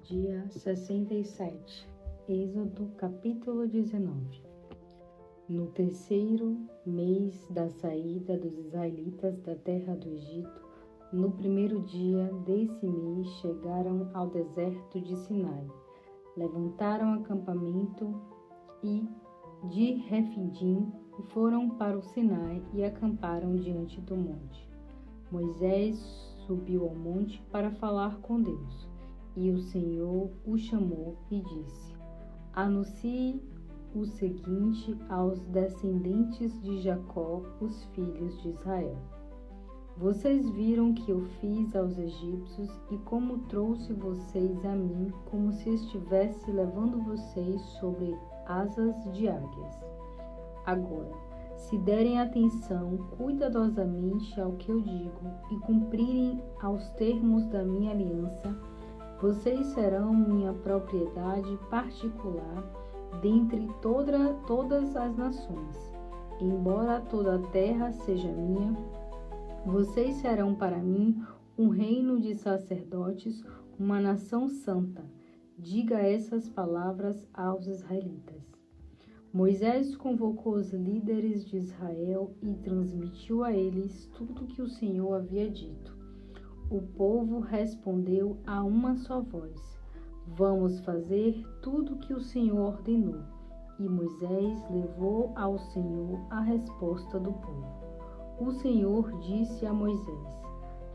Dia 67. Êxodo capítulo 19. No terceiro mês da saída dos israelitas da terra do Egito, no primeiro dia desse mês chegaram ao deserto de Sinai. Levantaram acampamento de Refidim e foram para o Sinai e acamparam diante do monte. Moisés subiu ao monte para falar com Deus. E o Senhor o chamou e disse: Anuncie o seguinte aos descendentes de Jacó, os filhos de Israel. Vocês viram que eu fiz aos egípcios e como trouxe vocês a mim, como se estivesse levando vocês sobre asas de águias. Agora, se derem atenção cuidadosamente ao que eu digo e cumprirem aos termos da minha aliança, vocês serão minha propriedade particular dentre todas as nações. Embora toda a terra seja minha, vocês serão para mim um reino de sacerdotes, uma nação santa. Diga essas palavras aos israelitas. Moisés convocou os líderes de Israel e transmitiu a eles tudo o que o Senhor havia dito. O povo respondeu a uma só voz: Vamos fazer tudo o que o Senhor ordenou. E Moisés levou ao Senhor a resposta do povo. O Senhor disse a Moisés: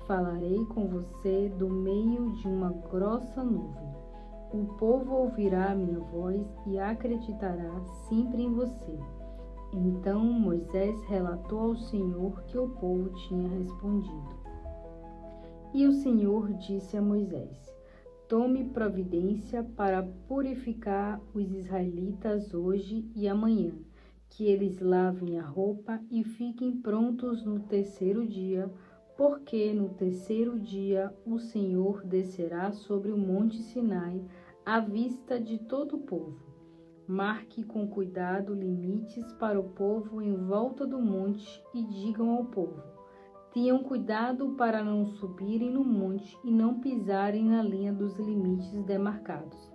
Falarei com você do meio de uma grossa nuvem. O povo ouvirá a minha voz e acreditará sempre em você. Então Moisés relatou ao Senhor que o povo tinha respondido. E o Senhor disse a Moisés: Tome providência para purificar os israelitas hoje e amanhã, que eles lavem a roupa e fiquem prontos no terceiro dia, porque no terceiro dia o Senhor descerá sobre o monte Sinai à vista de todo o povo. Marque com cuidado limites para o povo em volta do monte e digam ao povo: Tenham cuidado para não subirem no monte e não pisarem na linha dos limites demarcados.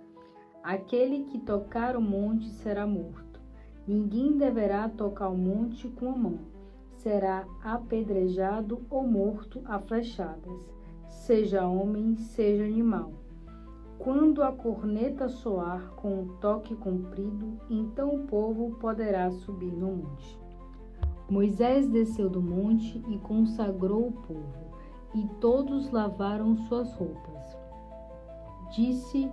Aquele que tocar o monte será morto. Ninguém deverá tocar o monte com a mão. Será apedrejado ou morto a flechadas, seja homem, seja animal. Quando a corneta soar com um toque comprido, então o povo poderá subir no monte. Moisés desceu do monte e consagrou o povo, e todos lavaram suas roupas. Disse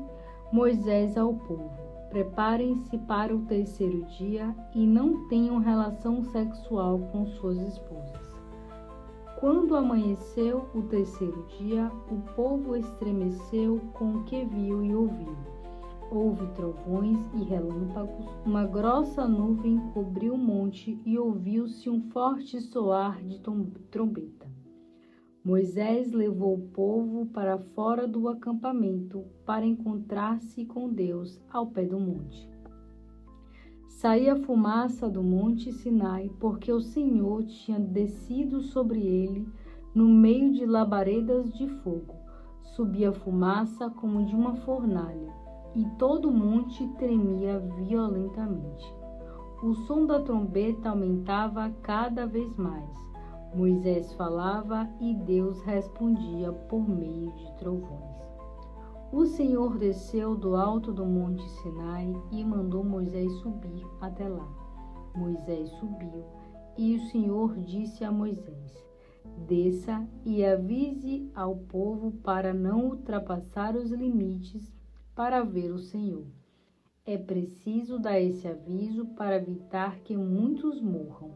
Moisés ao povo: Preparem-se para o terceiro dia e não tenham relação sexual com suas esposas. Quando amanheceu o terceiro dia, o povo estremeceu com o que viu e ouviu. Houve trovões e relâmpagos, uma grossa nuvem cobriu o monte e ouviu-se um forte soar de trombeta. Moisés levou o povo para fora do acampamento para encontrar-se com Deus ao pé do monte. Saía fumaça do monte Sinai, porque o Senhor tinha descido sobre ele no meio de labaredas de fogo. Subia fumaça como de uma fornalha, e todo o monte tremia violentamente. O som da trombeta aumentava cada vez mais. Moisés falava e Deus respondia por meio de trovões. O Senhor desceu do alto do monte Sinai e mandou Moisés subir até lá. Moisés subiu e o Senhor disse a Moisés: Desça e avise ao povo para não ultrapassar os limites para ver o Senhor. É preciso dar esse aviso para evitar que muitos morram.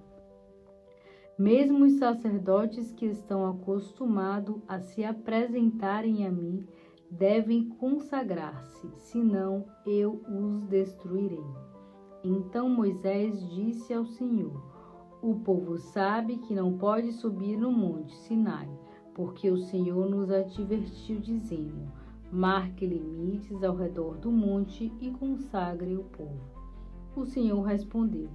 Mesmo os sacerdotes que estão acostumados a se apresentarem a mim devem consagrar-se, senão eu os destruirei. Então Moisés disse ao Senhor: O povo sabe que não pode subir no monte Sinai, porque o Senhor nos advertiu dizendo: Marque limites ao redor do monte e consagre o povo. O Senhor respondeu: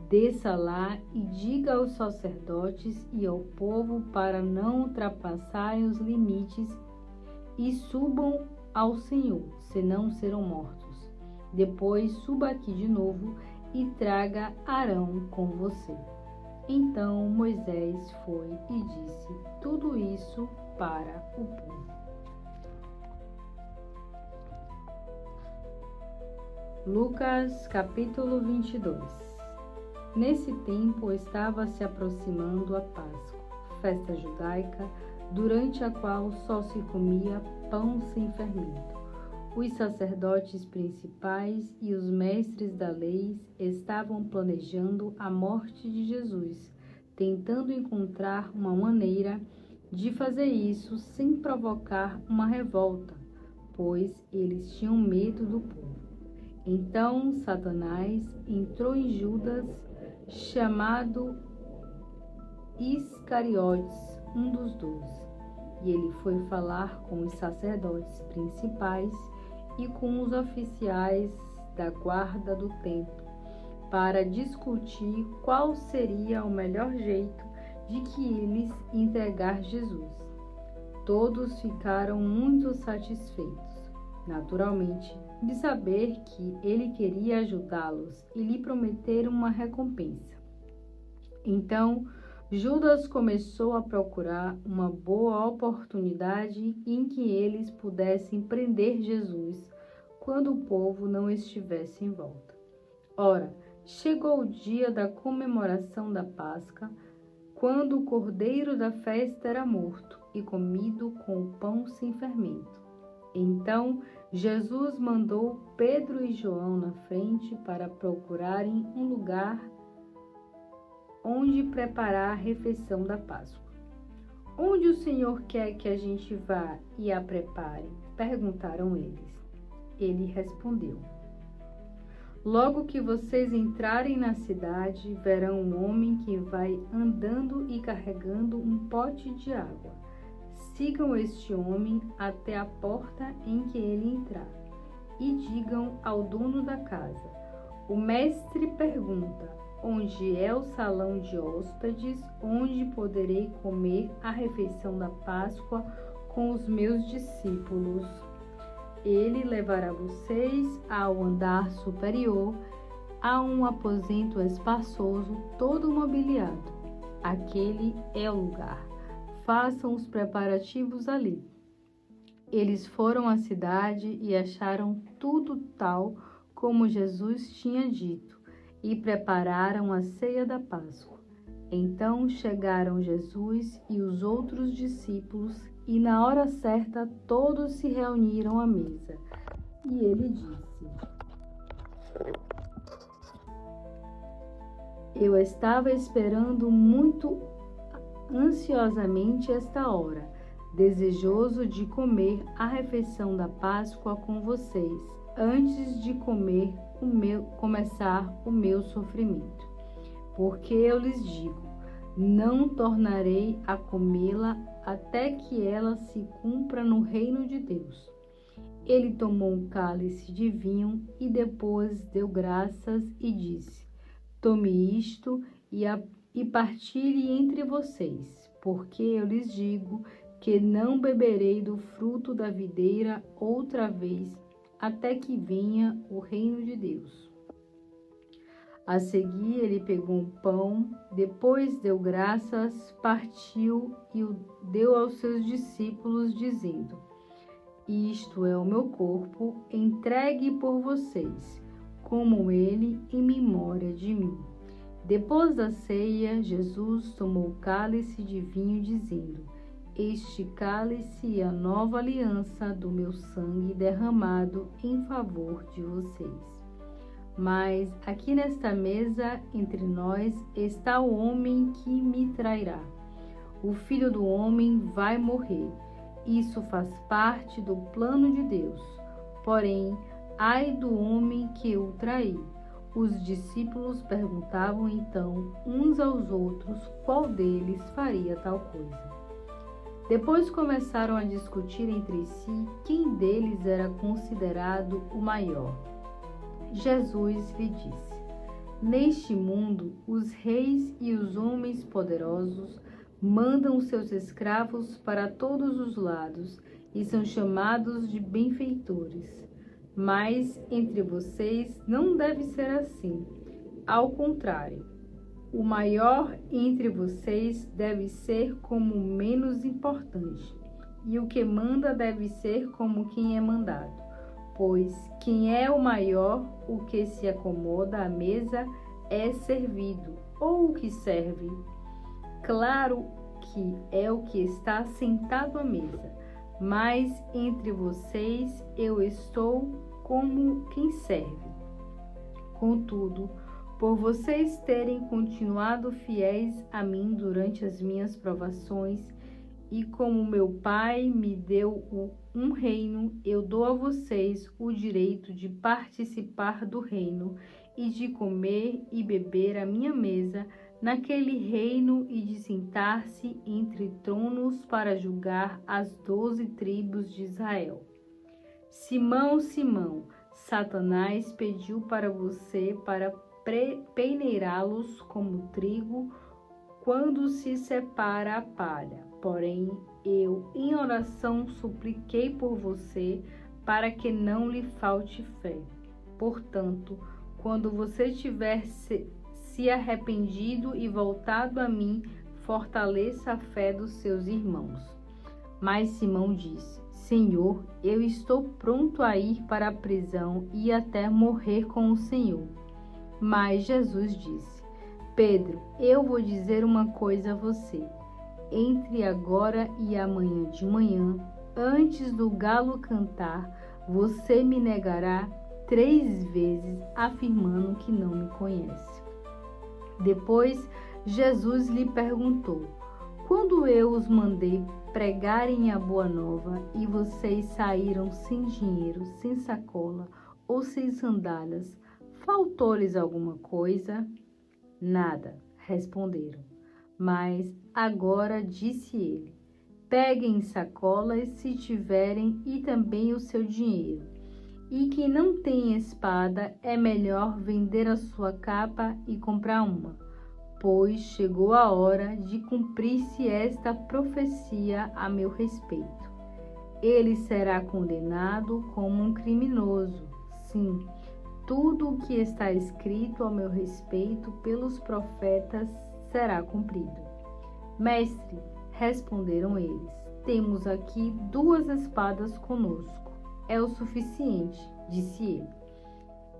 Desça lá e diga aos sacerdotes e ao povo para não ultrapassarem os limites e subam ao Senhor, senão serão mortos. Depois suba aqui de novo e traga Arão com você. Então Moisés foi e disse tudo isso para o povo. Lucas capítulo 22. Nesse tempo estava se aproximando a Páscoa, festa judaica, durante a qual só se comia pão sem fermento. Os sacerdotes principais e os mestres da lei estavam planejando a morte de Jesus, tentando encontrar uma maneira de fazer isso sem provocar uma revolta, pois eles tinham medo do povo. Então Satanás entrou em Judas, chamado Iscariotes, um dos 12. E ele foi falar com os sacerdotes principais e com os oficiais da guarda do templo para discutir qual seria o melhor jeito de que eles entregar Jesus. Todos ficaram muito satisfeitos, naturalmente, de saber que ele queria ajudá-los e lhe prometer uma recompensa. Então, Judas começou a procurar uma boa oportunidade em que eles pudessem prender Jesus quando o povo não estivesse em volta. Ora, chegou o dia da comemoração da Páscoa, quando o cordeiro da festa era morto e comido com o pão sem fermento. Então, Jesus mandou Pedro e João na frente para procurarem um lugar onde preparar a refeição da Páscoa. Onde o Senhor quer que a gente vá e a prepare? Perguntaram eles. Ele respondeu: logo que vocês entrarem na cidade, verão um homem que vai andando e carregando um pote de água. Sigam este homem até a porta em que ele entrar e digam ao dono da casa: o mestre pergunta, onde é o salão de hóspedes, onde poderei comer a refeição da Páscoa com os meus discípulos. Ele levará vocês ao andar superior, a um aposento espaçoso, todo mobiliado. Aquele é o lugar. Façam os preparativos ali. Eles foram à cidade e acharam tudo tal como Jesus tinha dito, e prepararam a ceia da Páscoa. Então chegaram Jesus e os outros discípulos, e na hora certa todos se reuniram à mesa. E ele disse: eu estava esperando muito ansiosamente esta hora, desejoso de comer a refeição da Páscoa com vocês, antes de começar o meu sofrimento. Porque eu lhes digo, não tornarei a comê-la até que ela se cumpra no reino de Deus. Ele tomou um cálice de vinho e depois deu graças e disse: tome isto e partilhe entre vocês, porque eu lhes digo que não beberei do fruto da videira outra vez, até que venha o reino de Deus. A seguir, ele pegou um pão, depois deu graças, partiu e o deu aos seus discípulos, dizendo: isto é o meu corpo, entregue por vocês, comam ele em memória de mim. Depois da ceia, Jesus tomou o cálice de vinho, dizendo: este cálice é a nova aliança do meu sangue derramado em favor de vocês. Mas aqui nesta mesa, entre nós, está o homem que me trairá. O Filho do Homem vai morrer. Isso faz parte do plano de Deus. Porém, ai do homem que o trair. Os discípulos perguntavam então uns aos outros qual deles faria tal coisa. Depois começaram a discutir entre si quem deles era considerado o maior. Jesus lhe disse: neste mundo, os reis e os homens poderosos mandam seus escravos para todos os lados e são chamados de benfeitores. Mas entre vocês não deve ser assim. Ao contrário, o maior entre vocês deve ser como o menos importante, e o que manda deve ser como quem é mandado. Pois quem é o maior, o que se acomoda à mesa, é servido, ou o que serve. Claro que é o que está sentado à mesa, mas entre vocês eu estou como quem serve. Contudo, por vocês terem continuado fiéis a mim durante as minhas provações, e como meu Pai me deu um reino, eu dou a vocês o direito de participar do reino e de comer e beber à minha mesa naquele reino e de sentar-se entre tronos para julgar as 12 tribos de Israel. Simão, Simão, Satanás pediu para você para peneirá-los como trigo quando se separa a palha. Porém, eu, em oração, supliquei por você para que não lhe falte fé. Portanto, quando você tiver se arrependido e voltado a mim, fortaleça a fé dos seus irmãos. Mas Simão disse: Senhor, eu estou pronto a ir para a prisão e até morrer com o Senhor. Mas Jesus disse: Pedro, eu vou dizer uma coisa a você. Entre agora e amanhã de manhã, antes do galo cantar, você me negará 3 vezes, afirmando que não me conhece. Depois, Jesus lhe perguntou: Quando eu os mandei pregarem a boa nova e vocês saíram sem dinheiro, sem sacola ou sem sandálias, faltou-lhes alguma coisa? Nada, responderam. Mas agora disse ele: peguem sacolas se tiverem e também o seu dinheiro. E quem não tem espada é melhor vender a sua capa e comprar uma, pois chegou a hora de cumprir-se esta profecia a meu respeito. Ele será condenado como um criminoso. Sim, tudo o que está escrito a meu respeito pelos profetas será cumprido. Mestre, responderam eles, temos aqui 2 espadas conosco. É o suficiente, disse ele.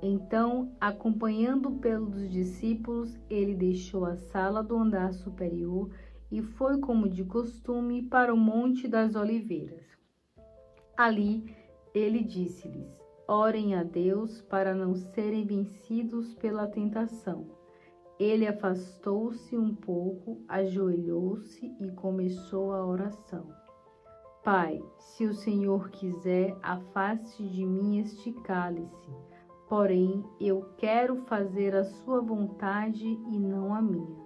Então, acompanhando pelos discípulos, ele deixou a sala do andar superior e foi, como de costume, para o Monte das Oliveiras. Ali, ele disse-lhes: orem a Deus para não serem vencidos pela tentação. Ele afastou-se um pouco, ajoelhou-se e começou a oração. Pai, se o Senhor quiser, afaste de mim este cálice. Porém, eu quero fazer a sua vontade e não a minha.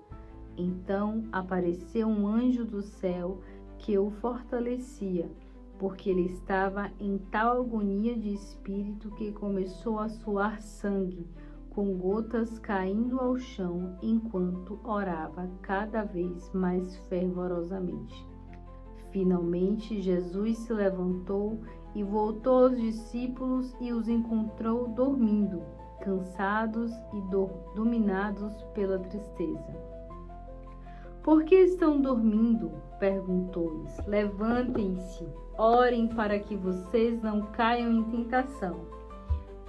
Então apareceu um anjo do céu que o fortalecia, porque ele estava em tal agonia de espírito que começou a suar sangue, com gotas caindo ao chão enquanto orava cada vez mais fervorosamente. Finalmente, Jesus se levantou e voltou aos discípulos e os encontrou dormindo, cansados e dominados pela tristeza. Por que estão dormindo? Perguntou-lhes. Levantem-se, orem para que vocês não caiam em tentação.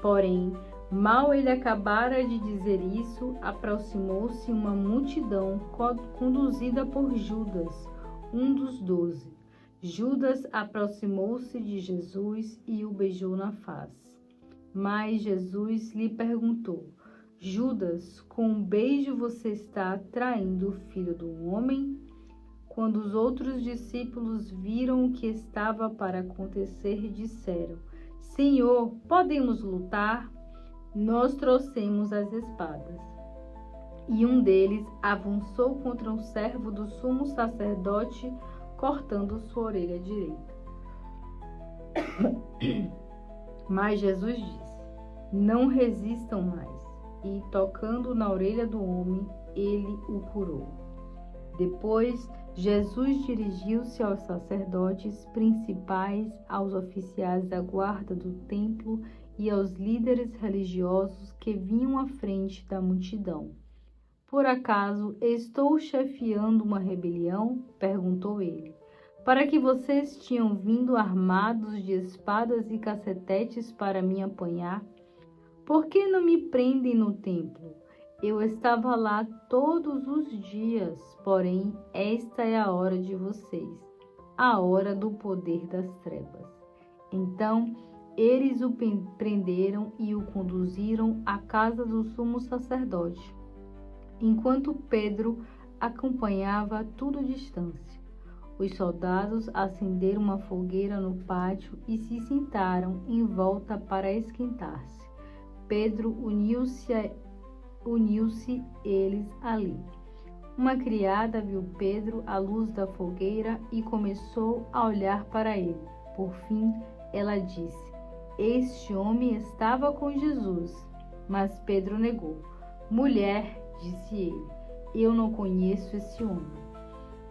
Porém, mal ele acabara de dizer isso, aproximou-se uma multidão conduzida por Judas, um dos 12. Judas aproximou-se de Jesus e o beijou na face. Mas Jesus lhe perguntou: Judas, com um beijo você está traindo o Filho do Homem? Quando os outros discípulos viram o que estava para acontecer, disseram: Senhor, podemos lutar? Nós trouxemos as espadas. E um deles avançou contra um servo do sumo sacerdote, cortando sua orelha direita. Mas Jesus disse: não resistam mais. E, tocando na orelha do homem, ele o curou. Depois, Jesus dirigiu-se aos sacerdotes principais, aos oficiais da guarda do templo e aos líderes religiosos que vinham à frente da multidão. Por acaso estou chefiando uma rebelião? Perguntou ele. Para que vocês tinham vindo armados de espadas e cacetetes para me apanhar? Por que não me prendem no templo? Eu estava lá todos os dias, porém esta é a hora de vocês, a hora do poder das trevas. Então eles o prenderam e o conduziram à casa do sumo sacerdote, enquanto Pedro acompanhava tudo à distância. Os soldados acenderam uma fogueira no pátio e se sentaram em volta para esquentar-se. Pedro uniu-se eles ali. Uma criada viu Pedro à luz da fogueira e começou a olhar para ele. Por fim, ela disse: Este homem estava com Jesus. Mas Pedro negou. Mulher, disse ele, eu não conheço esse homem.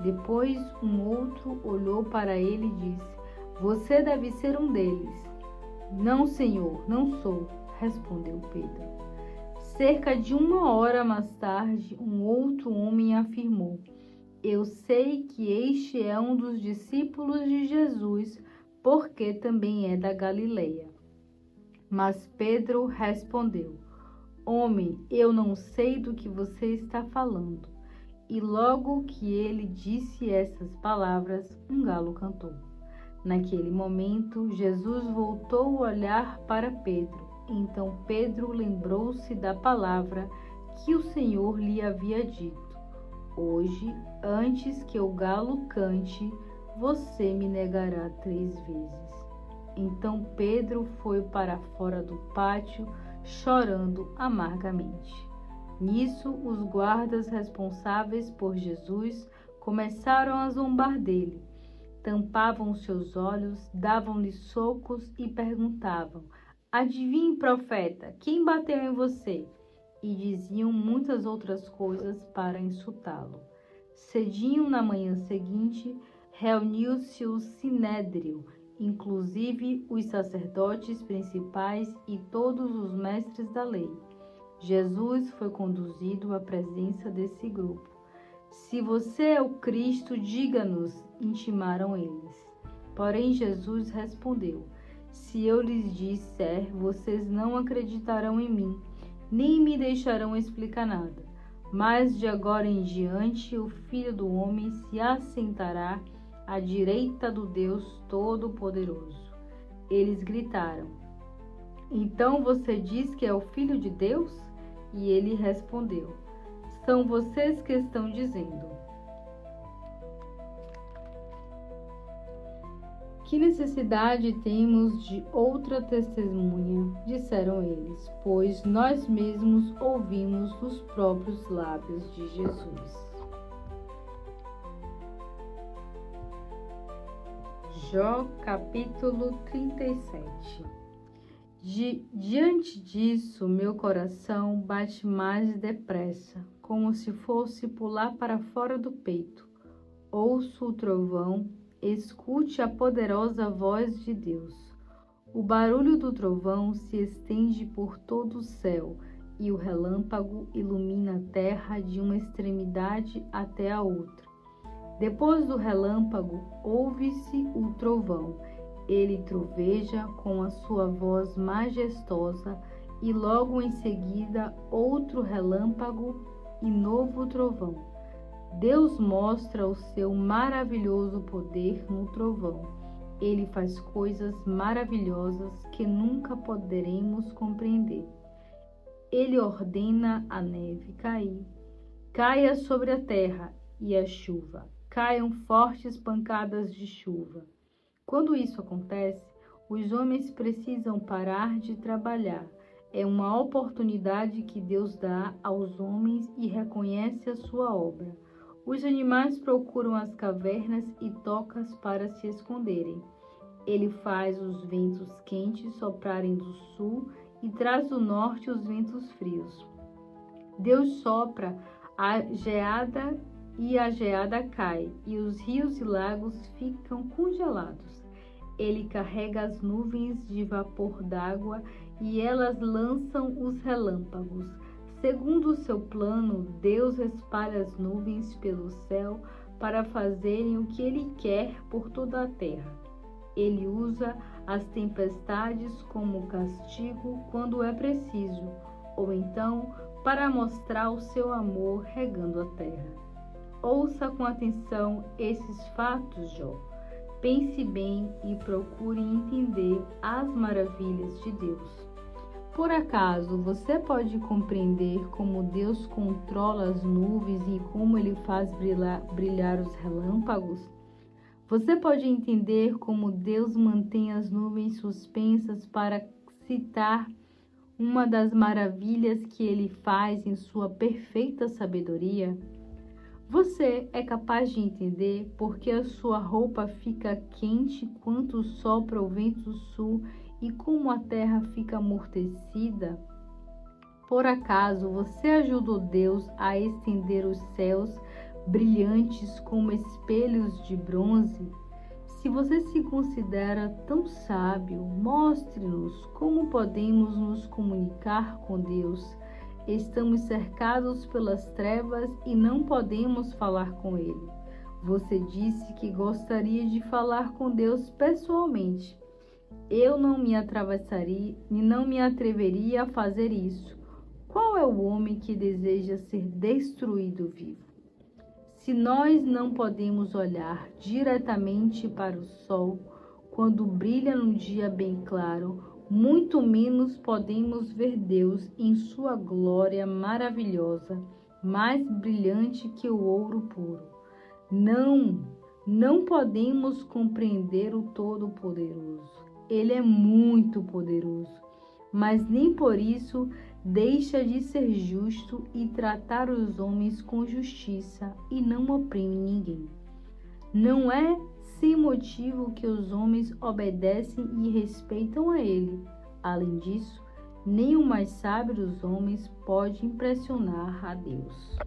Depois um outro olhou para ele e disse: Você deve ser um deles. Não, Senhor, não sou, respondeu Pedro. Cerca de 1 hora mais tarde, um outro homem afirmou: Eu sei que este é um dos discípulos de Jesus, porque também é da Galileia. Mas Pedro respondeu: Homem, eu não sei do que você está falando. E logo que ele disse essas palavras, um galo cantou. Naquele momento, Jesus voltou o olhar para Pedro. Então Pedro lembrou-se da palavra que o Senhor lhe havia dito: Hoje, antes que o galo cante, você me negará 3 vezes. Então Pedro foi para fora do pátio, chorando amargamente. Nisso, os guardas responsáveis por Jesus começaram a zombar dele. Tampavam seus olhos, davam-lhe socos e perguntavam: Adivinhe, profeta, quem bateu em você? E diziam muitas outras coisas para insultá-lo. Cedinho na manhã seguinte, reuniu-se o sinédrio, inclusive os sacerdotes principais e todos os mestres da lei. Jesus foi conduzido à presença desse grupo. Se você é o Cristo, diga-nos, intimaram eles. Porém Jesus respondeu: Se eu lhes disser, vocês não acreditarão em mim, nem me deixarão explicar nada. Mas de agora em diante o Filho do Homem se assentará à direita do Deus Todo-Poderoso. Eles gritaram: Então você diz que é o Filho de Deus? E ele respondeu: São vocês que estão dizendo. Que necessidade temos de outra testemunha? Disseram eles, pois nós mesmos ouvimos dos próprios lábios de Jesus. Jó, capítulo 37. Diante disso, meu coração bate mais depressa, como se fosse pular para fora do peito. Ouço o trovão, escute a poderosa voz de Deus. O barulho do trovão se estende por todo o céu, e o relâmpago ilumina a terra de uma extremidade até a outra. Depois do relâmpago, ouve-se o trovão. Ele troveja com a sua voz majestosa, e logo em seguida outro relâmpago e novo trovão. Deus mostra o seu maravilhoso poder no trovão. Ele faz coisas maravilhosas que nunca poderemos compreender. Ele ordena a neve cair, caia sobre a terra, e a chuva, caiam fortes pancadas de chuva. Quando isso acontece, os homens precisam parar de trabalhar. É uma oportunidade que Deus dá aos homens e reconhece a sua obra. Os animais procuram as cavernas e tocas para se esconderem. Ele faz os ventos quentes soprarem do sul e traz do norte os ventos frios. Deus sopra a geada e a geada cai, e os rios e lagos ficam congelados. Ele carrega as nuvens de vapor d'água e elas lançam os relâmpagos. Segundo o seu plano, Deus espalha as nuvens pelo céu para fazerem o que Ele quer por toda a terra. Ele usa as tempestades como castigo quando é preciso, ou então para mostrar o seu amor regando a terra. Ouça com atenção esses fatos, Jó. Pense bem e procure entender as maravilhas de Deus. Por acaso você pode compreender como Deus controla as nuvens e como Ele faz brilhar os relâmpagos? Você pode entender como Deus mantém as nuvens suspensas para citar uma das maravilhas que Ele faz em sua perfeita sabedoria? Você é capaz de entender por que a sua roupa fica quente quando sopra o vento sul e como a terra fica amortecida? Por acaso você ajudou Deus a estender os céus brilhantes como espelhos de bronze? Se você se considera tão sábio, mostre-nos como podemos nos comunicar com Deus. Estamos cercados pelas trevas e não podemos falar com Ele. Você disse que gostaria de falar com Deus pessoalmente. Eu não me atreveria a fazer isso. Qual é o homem que deseja ser destruído vivo? Se nós não podemos olhar diretamente para o sol quando brilha num dia bem claro, muito menos podemos ver Deus em sua glória maravilhosa, mais brilhante que o ouro puro. Não podemos compreender o Todo-Poderoso. Ele é muito poderoso, mas nem por isso deixa de ser justo e tratar os homens com justiça e não oprime ninguém. Não é sem motivo que os homens obedecem e respeitam a Ele. Além disso, nem o mais sábio dos homens pode impressionar a Deus.